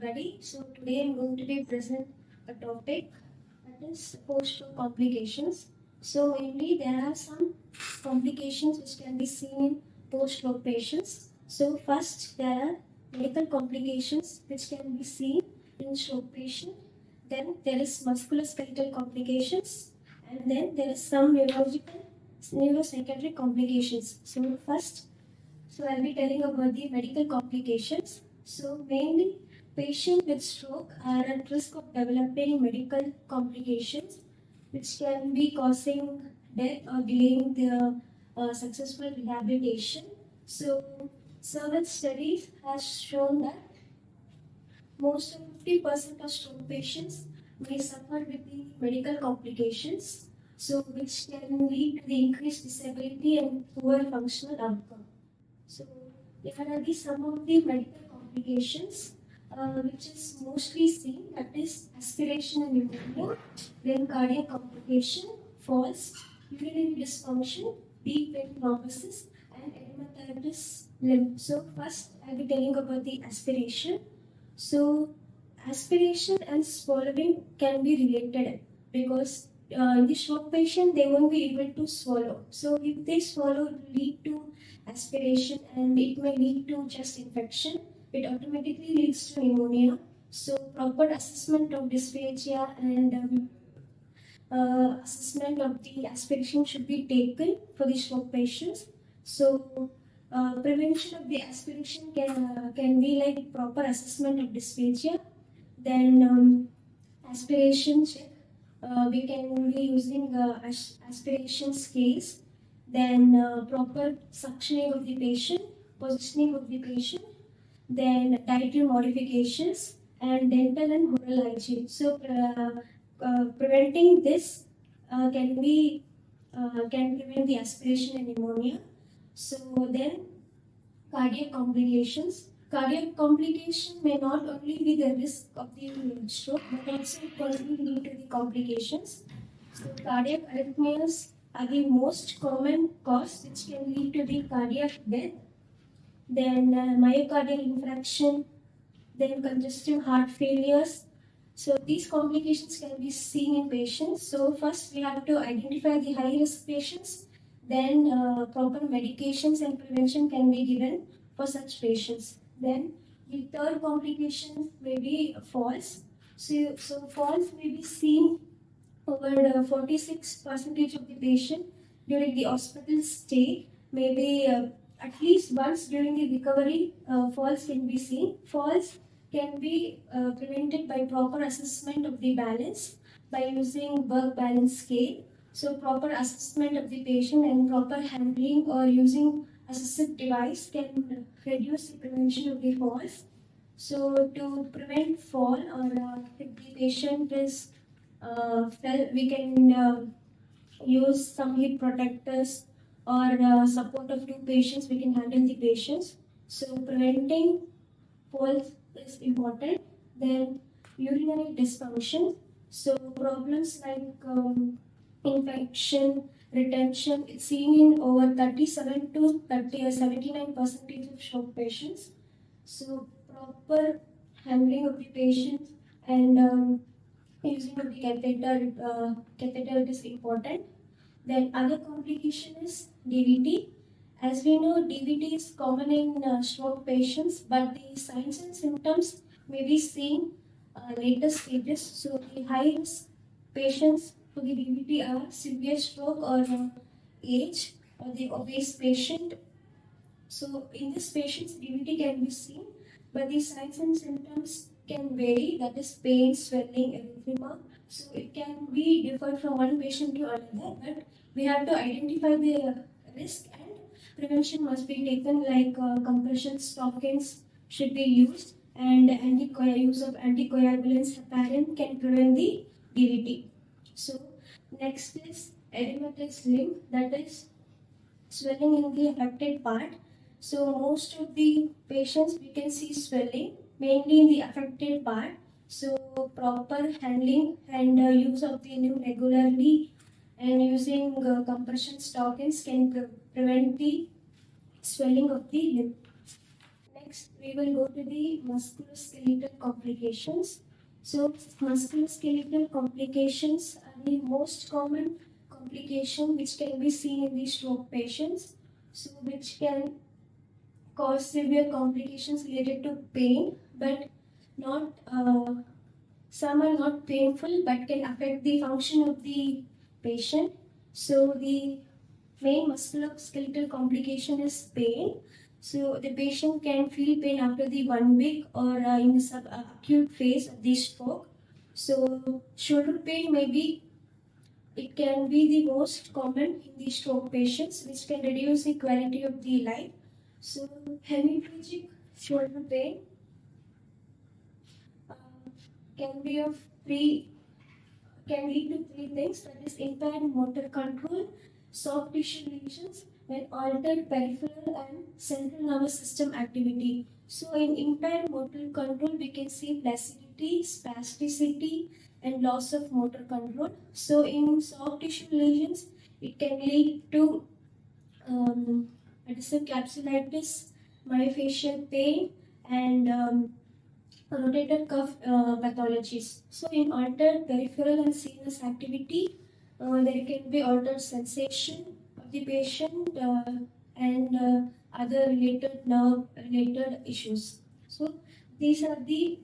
everybody. So today I'm going to be present a topic that is post-stroke complications. So mainly there are some complications which can be seen in post-stroke patients. So first there are medical complications which can be seen in stroke patient. Then there is musculoskeletal complications, and then there is some neurological neuropsychiatric complications. So I'll be telling about the medical complications. So mainly patients with stroke are at risk of developing medical complications which can be causing death or delaying their successful rehabilitation. So several studies has shown that most of 50% of stroke patients may suffer with the medical complications, so which can lead to the increased disability and poor functional outcome. So here are some of the medical complications which is mostly seen, that is aspiration and pneumonia, then cardiac complication, falls, urinary dysfunction, deep vein thrombosis, and edematous limb. So first I'll be telling about the aspiration. So aspiration and swallowing can be related because in the stroke patient they won't be able to swallow. So if they swallow, it will lead to aspiration and it may lead to chest infection. It automatically leads to pneumonia. So proper assessment of dysphagia and assessment of the aspiration should be taken for the stroke patients. So prevention of the aspiration can be like proper assessment of dysphagia. Then aspiration check. We can be using aspiration scales. Then proper suctioning of the patient, positioning of the patient, then dietary modifications, and dental and oral hygiene. So preventing this can prevent the aspiration and pneumonia. So then cardiac complications. Cardiac complication may not only be the risk of the stroke, but also can lead to the complications. So cardiac arrhythmias are the most common cause which can lead to the cardiac death. Then myocardial infarction, then congestive heart failures. So these complications can be seen in patients. So first we have to identify the high risk patients. Then proper medications and prevention can be given for such patients. Then the third complication may be falls. So falls may be seen over 46% of the patient during the hospital stay. Maybe at least once during the recovery, falls can be seen. Falls can be prevented by proper assessment of the balance by using work balance scale. So proper assessment of the patient and proper handling or using assistive device can reduce the prevention of the falls. So to prevent fall or if the patient is we can use some heat protectors or support of two patients. We can handle the patients. So preventing falls is important. Then urinary dysfunction. So problems like infection, retention, it's seen in over 37 to 79% of stroke patients. So proper handling of the patient and using of the catheter is important. Then other complication is DVT. As we know, DVT is common in stroke patients, but the signs and symptoms may be seen later stages. So the high risk patients for the DVT are severe stroke or age or the obese patient. So in this patient's DVT can be seen, but the signs and symptoms can vary. That is pain, swelling, erythema. So it can be different from one patient to another. But we have to identify the risk and prevention must be taken. Like compression stockings should be used, and use of anticoagulants heparin can prevent the DVT. So next is edematous limb. That is swelling in the affected part. So most of the patients we can see swelling mainly in the affected part. So proper handling and use of the limb regularly and using compression stockings can prevent the swelling of the limb. Next, we will go to the musculoskeletal complications. So, musculoskeletal complications are the most common complication which can be seen in the stroke patients. So, which can cause severe complications related to pain, but not some are not painful but can affect the function of the patient. So the main musculoskeletal complication is pain. So the patient can feel pain after the 1 week or in the acute phase of the stroke. So shoulder pain may be it can be the most common in the stroke patients, which can reduce the quality of the life. So hemiplegic shoulder pain uh, can be of three can lead to three things, that is impaired motor control, soft tissue lesions, and altered peripheral and central nervous system activity. So in impaired motor control, we can see placidity, spasticity, and loss of motor control. So in soft tissue lesions, it can lead to adhesive capsulitis, myofascial pain, and rotator cuff pathologies. So, in altered peripheral and CNS activity, there can be altered sensation of the patient and other related nerve related issues. So, these are the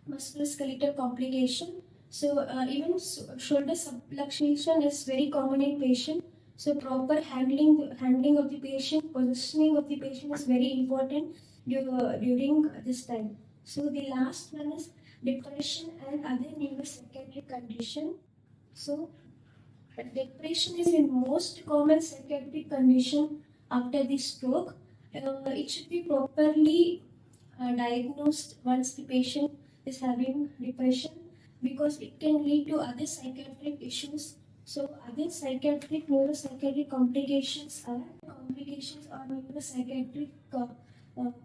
musculoskeletal complication. So, even shoulder subluxation is very common in patient. So, proper handling of the patient, positioning of the patient is very important during this time. So the last one is depression and other neuropsychiatric condition. So depression is the most common psychiatric condition after the stroke. It should be properly diagnosed once the patient is having depression because it can lead to other psychiatric issues. So other psychiatric neuropsychiatric complications or neuropsychiatric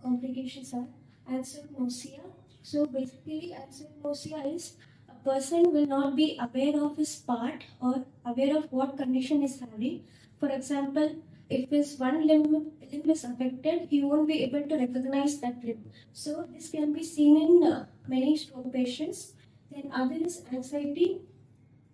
complications are anosmia. So basically anosmia is a person will not be aware of his part or aware of what condition is having. For example, if his one limb is affected, he won't be able to recognize that limb. So this can be seen in many stroke patients. Then other is anxiety.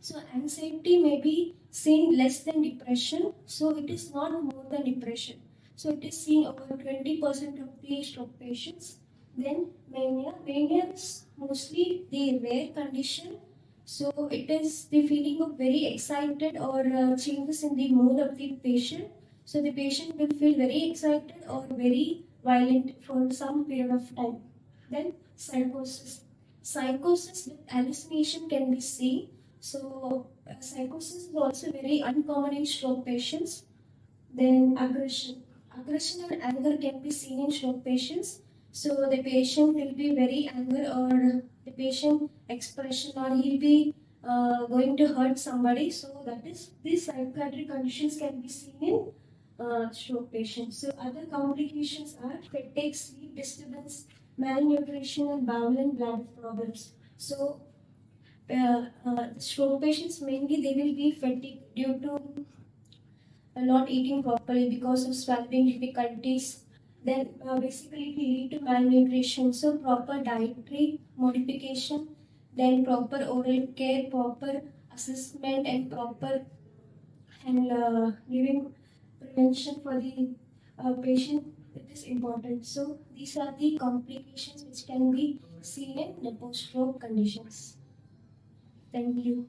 So anxiety may be seen less than depression. So it is not more than depression. So it is seen over 20% of the stroke patients. Then mania. Mania is mostly the rare condition. So it is the feeling of very excited or changes in the mood of the patient. So the patient will feel very excited or very violent for some period of time. Then psychosis. Psychosis with hallucination can be seen. So psychosis is also very uncommon in stroke patients. Then aggression. Aggression and anger can be seen in stroke patients. So the patient will be very angry or the patient expression or he'll be going to hurt somebody. So that is these psychiatric conditions can be seen in stroke patients. So other complications are fatigue, sleep disturbance, malnutrition, and bowel and bladder problems. So stroke patients mainly they will be fatigued due to not eating properly because of swallowing difficulties. Then basically it will lead to malnutrition. So proper dietary modification, then proper oral care, proper assessment, and proper and giving prevention for the patient. It is important. So these are the complications which can be seen in the post-stroke conditions. Thank you.